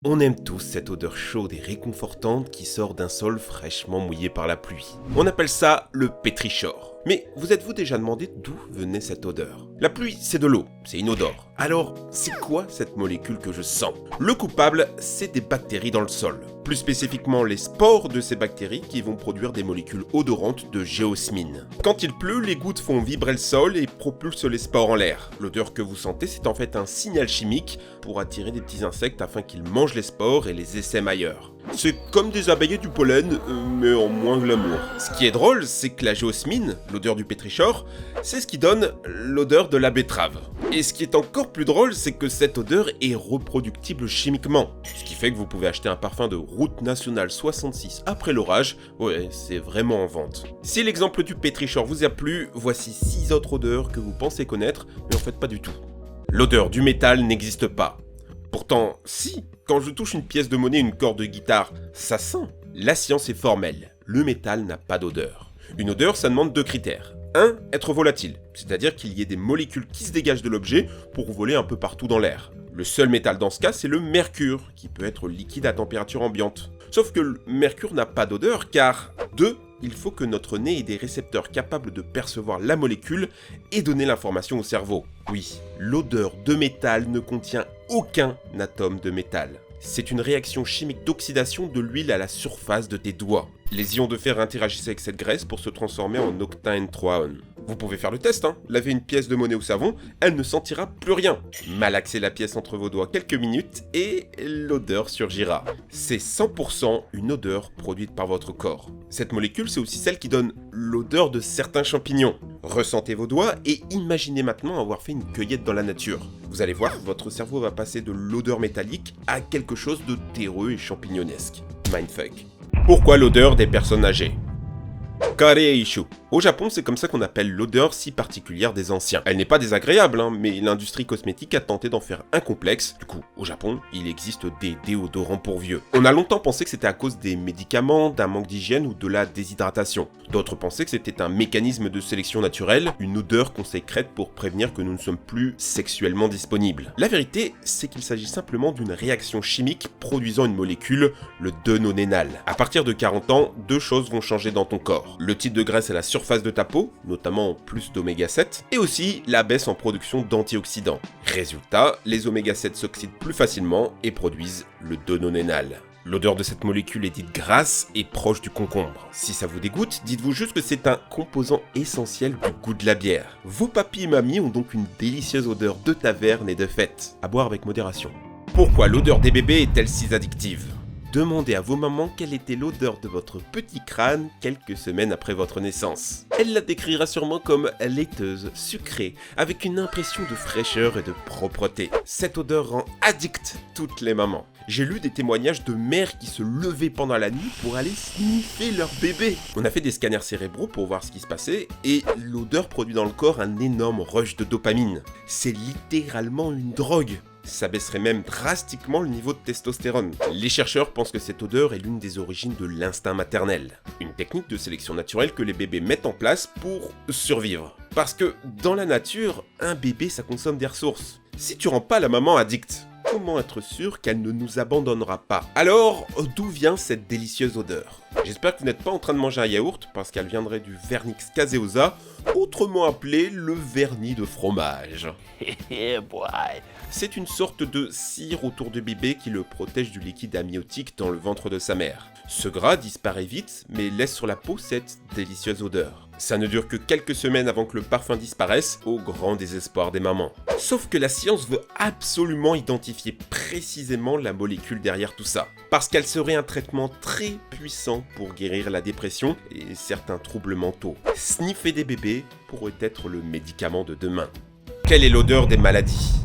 On aime tous cette odeur chaude et réconfortante qui sort d'un sol fraîchement mouillé par la pluie. On appelle ça le pétrichor. Mais vous êtes-vous déjà demandé d'où venait cette odeur? La pluie, c'est de l'eau, c'est inodore. Alors, c'est quoi cette molécule que je sens? Le coupable, c'est des bactéries dans le sol. Plus spécifiquement, les spores de ces bactéries qui vont produire des molécules odorantes de géosmine. Quand il pleut, les gouttes font vibrer le sol et propulsent les spores en l'air. L'odeur que vous sentez, c'est en fait un signal chimique pour attirer des petits insectes afin qu'ils mangent les spores et les essaiment ailleurs. C'est comme des abeilles et du pollen, mais en moins glamour. Ce qui est drôle, c'est que la géosmine, l'odeur du pétrichor, c'est ce qui donne l'odeur de la betterave. Et ce qui est encore plus drôle, c'est que cette odeur est reproductible chimiquement. Ce qui fait que vous pouvez acheter un parfum de Route Nationale 66 après l'orage, ouais, c'est vraiment en vente. Si l'exemple du pétrichor vous a plu, voici 6 autres odeurs que vous pensez connaître, mais en fait pas du tout. L'odeur du métal n'existe pas. Pourtant, si, quand je touche une pièce de monnaie, une corde de guitare, ça sent. La science est formelle, le métal n'a pas d'odeur. Une odeur, ça demande 2 critères. 1. Être volatile, c'est-à-dire qu'il y ait des molécules qui se dégagent de l'objet pour voler un peu partout dans l'air. Le seul métal dans ce cas, c'est le mercure, qui peut être liquide à température ambiante. Sauf que le mercure n'a pas d'odeur, car 2. Il faut que notre nez ait des récepteurs capables de percevoir la molécule et donner l'information au cerveau. Oui, l'odeur de métal ne contient aucun atome de métal. C'est une réaction chimique d'oxydation de l'huile à la surface de tes doigts. Les ions de fer interagissent avec cette graisse pour se transformer en octane-3-one. Vous pouvez faire le test, Lavez une pièce de monnaie au savon, elle ne sentira plus rien. Malaxez la pièce entre vos doigts quelques minutes et l'odeur surgira. C'est 100% une odeur produite par votre corps. Cette molécule, c'est aussi celle qui donne l'odeur de certains champignons. Ressentez vos doigts et imaginez maintenant avoir fait une cueillette dans la nature. Vous allez voir, votre cerveau va passer de l'odeur métallique à quelque chose de terreux et champignonesque. Mindfuck. Pourquoi l'odeur des personnes âgées? Kareishu. Au Japon, c'est comme ça qu'on appelle l'odeur si particulière des anciens. Elle n'est pas désagréable, mais l'industrie cosmétique a tenté d'en faire un complexe. Du coup, au Japon, il existe des déodorants pour vieux. On a longtemps pensé que c'était à cause des médicaments, d'un manque d'hygiène ou de la déshydratation. D'autres pensaient que c'était un mécanisme de sélection naturelle, une odeur qu'on sécrète pour prévenir que nous ne sommes plus sexuellement disponibles. La vérité, c'est qu'il s'agit simplement d'une réaction chimique produisant une molécule, le dononénal. À partir de 40 ans, 2 choses vont changer dans ton corps. Le type de graisse à la surface de ta peau, notamment plus d'oméga 7, et aussi la baisse en production d'antioxydants. Résultat, les oméga 7 s'oxydent plus facilement et produisent le dononénal. L'odeur de cette molécule est dite grasse et proche du concombre. Si ça vous dégoûte, dites-vous juste que c'est un composant essentiel du goût de la bière. Vos papis et mamies ont donc une délicieuse odeur de taverne et de fête. À boire avec modération. Pourquoi l'odeur des bébés est-elle si addictive ? Demandez à vos mamans quelle était l'odeur de votre petit crâne quelques semaines après votre naissance. Elle la décrira sûrement comme laiteuse, sucrée, avec une impression de fraîcheur et de propreté. Cette odeur rend addict toutes les mamans. J'ai lu des témoignages de mères qui se levaient pendant la nuit pour aller sniffer leur bébé. On a fait des scanners cérébraux pour voir ce qui se passait et l'odeur produit dans le corps un énorme rush de dopamine. C'est littéralement une drogue. Ça baisserait même drastiquement le niveau de testostérone. Les chercheurs pensent que cette odeur est l'une des origines de l'instinct maternel. Une technique de sélection naturelle que les bébés mettent en place pour survivre. Parce que dans la nature, un bébé ça consomme des ressources. Si tu rends pas la maman addicte, comment être sûr qu'elle ne nous abandonnera pas? Alors, d'où vient cette délicieuse odeur? J'espère que vous n'êtes pas en train de manger un yaourt parce qu'elle viendrait du vernix caseosa, autrement appelé le vernis de fromage. C'est une sorte de cire autour du bébé qui le protège du liquide amniotique dans le ventre de sa mère. Ce gras disparaît vite, mais laisse sur la peau cette délicieuse odeur. Ça ne dure que quelques semaines avant que le parfum disparaisse, au grand désespoir des mamans. Sauf que la science veut absolument identifier précisément la molécule derrière tout ça. Parce qu'elle serait un traitement très puissant pour guérir la dépression et certains troubles mentaux. Sniffer des bébés pourrait être le médicament de demain. Quelle est l'odeur des maladies ?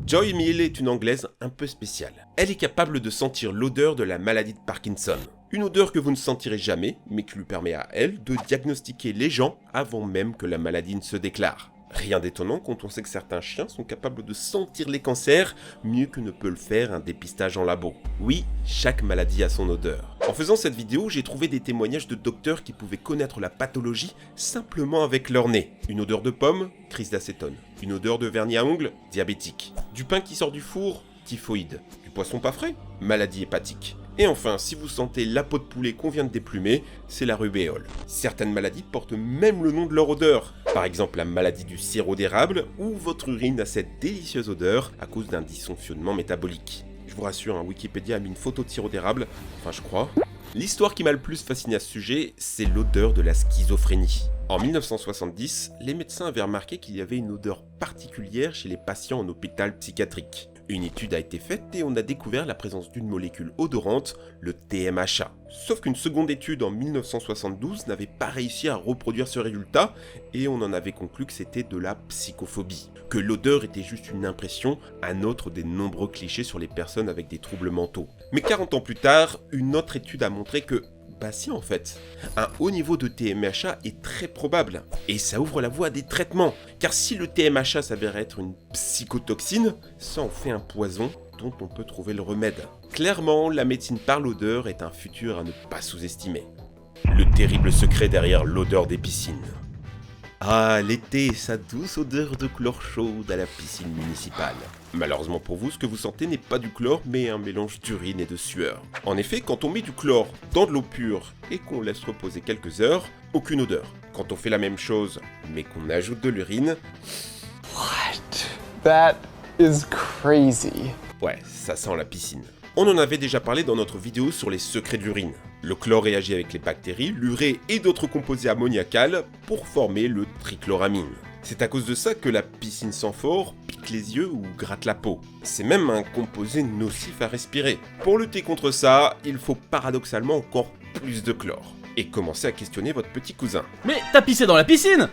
Joy Mill est une Anglaise un peu spéciale. Elle est capable de sentir l'odeur de la maladie de Parkinson. Une odeur que vous ne sentirez jamais, mais qui lui permet à elle de diagnostiquer les gens avant même que la maladie ne se déclare. Rien d'étonnant quand on sait que certains chiens sont capables de sentir les cancers mieux que ne peut le faire un dépistage en labo. Oui, chaque maladie a son odeur. En faisant cette vidéo, j'ai trouvé des témoignages de docteurs qui pouvaient connaître la pathologie simplement avec leur nez. Une odeur de pomme, crise d'acétone. Une odeur de vernis à ongles, diabétique. Du pain qui sort du four, typhoïde. Du poisson pas frais, maladie hépatique. Et enfin, si vous sentez la peau de poulet qu'on vient de déplumer, c'est la rubéole. Certaines maladies portent même le nom de leur odeur. Par exemple la maladie du sirop d'érable, où votre urine a cette délicieuse odeur à cause d'un dysfonctionnement métabolique. Je vous rassure, Wikipédia a mis une photo de sirop d'érable, enfin je crois. L'histoire qui m'a le plus fasciné à ce sujet, c'est l'odeur de la schizophrénie. En 1970, les médecins avaient remarqué qu'il y avait une odeur particulière chez les patients en hôpital psychiatrique. Une étude a été faite et on a découvert la présence d'une molécule odorante, le TMHA. Sauf qu'une seconde étude en 1972 n'avait pas réussi à reproduire ce résultat et on en avait conclu que c'était de la psychophobie. Que l'odeur était juste une impression, un autre des nombreux clichés sur les personnes avec des troubles mentaux. Mais 40 ans plus tard, une autre étude a montré que bah si en fait, un haut niveau de TMHA est très probable, et ça ouvre la voie à des traitements, car si le TMHA s'avère être une psychotoxine, ça en fait un poison dont on peut trouver le remède. Clairement, la médecine par l'odeur est un futur à ne pas sous-estimer. Le terrible secret derrière l'odeur des piscines. Ah, l'été, sa douce odeur de chlore chaude à la piscine municipale. Malheureusement pour vous, ce que vous sentez n'est pas du chlore, mais un mélange d'urine et de sueur. En effet, quand on met du chlore dans de l'eau pure et qu'on laisse reposer quelques heures, aucune odeur. Quand on fait la même chose, mais qu'on ajoute de l'urine... What? That is crazy. Ouais, ça sent la piscine. On en avait déjà parlé dans notre vidéo sur les secrets de l'urine. Le chlore réagit avec les bactéries, l'urée et d'autres composés ammoniacales pour former le trichloramine. C'est à cause de ça que la piscine sent fort, pique les yeux ou gratte la peau. C'est même un composé nocif à respirer. Pour lutter contre ça, il faut paradoxalement encore plus de chlore. Et commencer à questionner votre petit cousin. Mais t'as pissé dans la piscine?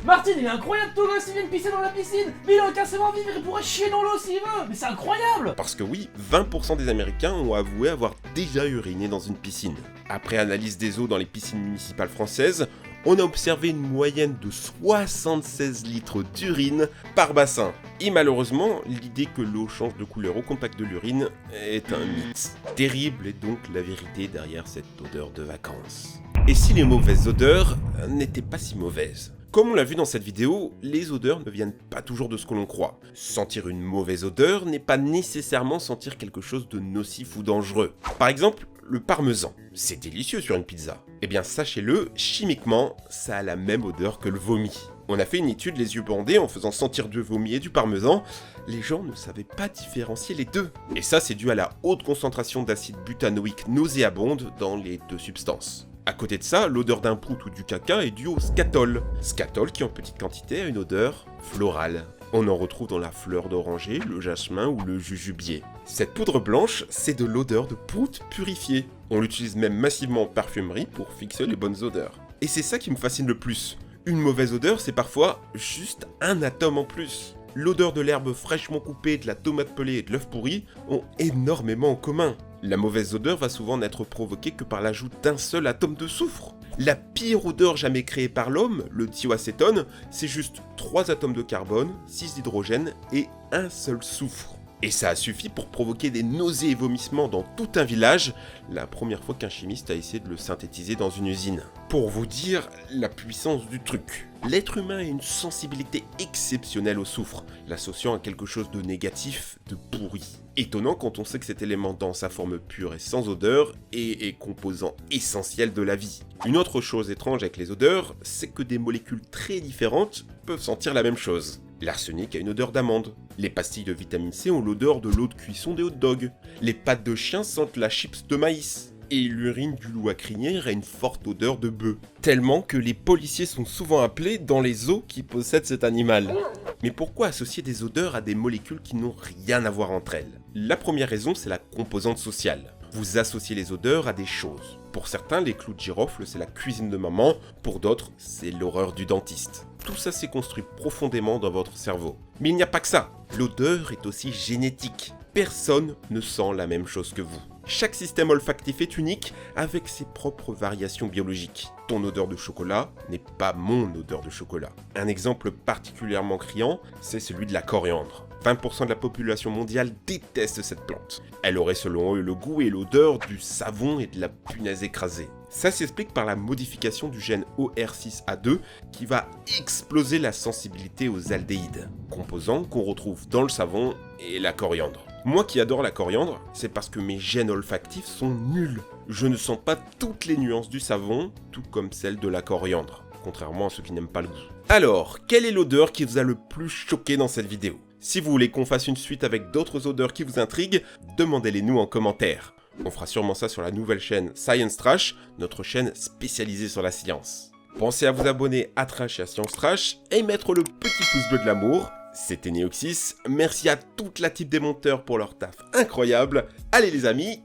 Martin, il est incroyable, ton gosse, il vient de pisser dans la piscine. Mais il a aucun savoir-vivre, il pourrait chier dans l'eau s'il veut. Mais c'est incroyable. Parce que oui, 20% des Américains ont avoué avoir déjà uriné dans une piscine. Après analyse des eaux dans les piscines municipales françaises, on a observé une moyenne de 76 litres d'urine par bassin. Et malheureusement, l'idée que l'eau change de couleur au contact de l'urine est un mythe. Terrible est donc la vérité derrière cette odeur de vacances. Et si les mauvaises odeurs n'étaient pas si mauvaises ? Comme on l'a vu dans cette vidéo, les odeurs ne viennent pas toujours de ce que l'on croit. Sentir une mauvaise odeur n'est pas nécessairement sentir quelque chose de nocif ou dangereux. Par exemple, le parmesan. C'est délicieux sur une pizza. Eh bien sachez-le, chimiquement, ça a la même odeur que le vomi. On a fait une étude les yeux bandés en faisant sentir du vomi et du parmesan. Les gens ne savaient pas différencier les deux. Et ça, c'est dû à la haute concentration d'acide butanoïque nauséabonde dans les deux substances. À côté de ça, l'odeur d'un prout ou du caca est due au scatol. Scatol qui en petite quantité a une odeur florale. On en retrouve dans la fleur d'oranger, le jasmin ou le jujubier. Cette poudre blanche, c'est de l'odeur de prout purifiée. On l'utilise même massivement en parfumerie pour fixer les bonnes odeurs. Et c'est ça qui me fascine le plus. Une mauvaise odeur, c'est parfois juste un atome en plus. L'odeur de l'herbe fraîchement coupée, de la tomate pelée et de l'œuf pourri ont énormément en commun. La mauvaise odeur va souvent n'être provoquée que par l'ajout d'un seul atome de soufre. La pire odeur jamais créée par l'homme, le thioacétone, c'est juste 3 atomes de carbone, 6 d'hydrogène et un seul soufre. Et ça a suffi pour provoquer des nausées et vomissements dans tout un village, la première fois qu'un chimiste a essayé de le synthétiser dans une usine. Pour vous dire la puissance du truc. L'être humain a une sensibilité exceptionnelle au soufre, l'associant à quelque chose de négatif, de pourri. Étonnant quand on sait que cet élément dans sa forme pure et sans odeur est composant essentiel de la vie. Une autre chose étrange avec les odeurs, c'est que des molécules très différentes peuvent sentir la même chose. L'arsenic a une odeur d'amande. Les pastilles de vitamine C ont l'odeur de l'eau de cuisson des hot dogs. Les pattes de chien sentent la chips de maïs. Et l'urine du loup à crinière a une forte odeur de bœuf. Tellement que les policiers sont souvent appelés dans les eaux qui possèdent cet animal. Mais pourquoi associer des odeurs à des molécules qui n'ont rien à voir entre elles ? La première raison, c'est la composante sociale. Vous associez les odeurs à des choses. Pour certains, les clous de girofle, c'est la cuisine de maman. Pour d'autres, c'est l'horreur du dentiste. Tout ça s'est construit profondément dans votre cerveau. Mais il n'y a pas que ça. L'odeur est aussi génétique. Personne ne sent la même chose que vous. Chaque système olfactif est unique avec ses propres variations biologiques. Ton odeur de chocolat n'est pas mon odeur de chocolat. Un exemple particulièrement criant, c'est celui de la coriandre. 20% de la population mondiale déteste cette plante. Elle aurait selon eux le goût et l'odeur du savon et de la punaise écrasée. Ça s'explique par la modification du gène OR6A2 qui va exploser la sensibilité aux aldéhydes, composants qu'on retrouve dans le savon et la coriandre. Moi qui adore la coriandre, c'est parce que mes gènes olfactifs sont nuls. Je ne sens pas toutes les nuances du savon, tout comme celles de la coriandre, contrairement à ceux qui n'aiment pas le goût. Alors, quelle est l'odeur qui vous a le plus choqué dans cette vidéo? Si vous voulez qu'on fasse une suite avec d'autres odeurs qui vous intriguent, demandez-les nous en commentaire. On fera sûrement ça sur la nouvelle chaîne Science Trash, notre chaîne spécialisée sur la science. Pensez à vous abonner à Trash et à Science Trash et mettre le petit pouce bleu de l'amour. C'était Neoxys, merci à toute la team des monteurs pour leur taf incroyable. Allez les amis,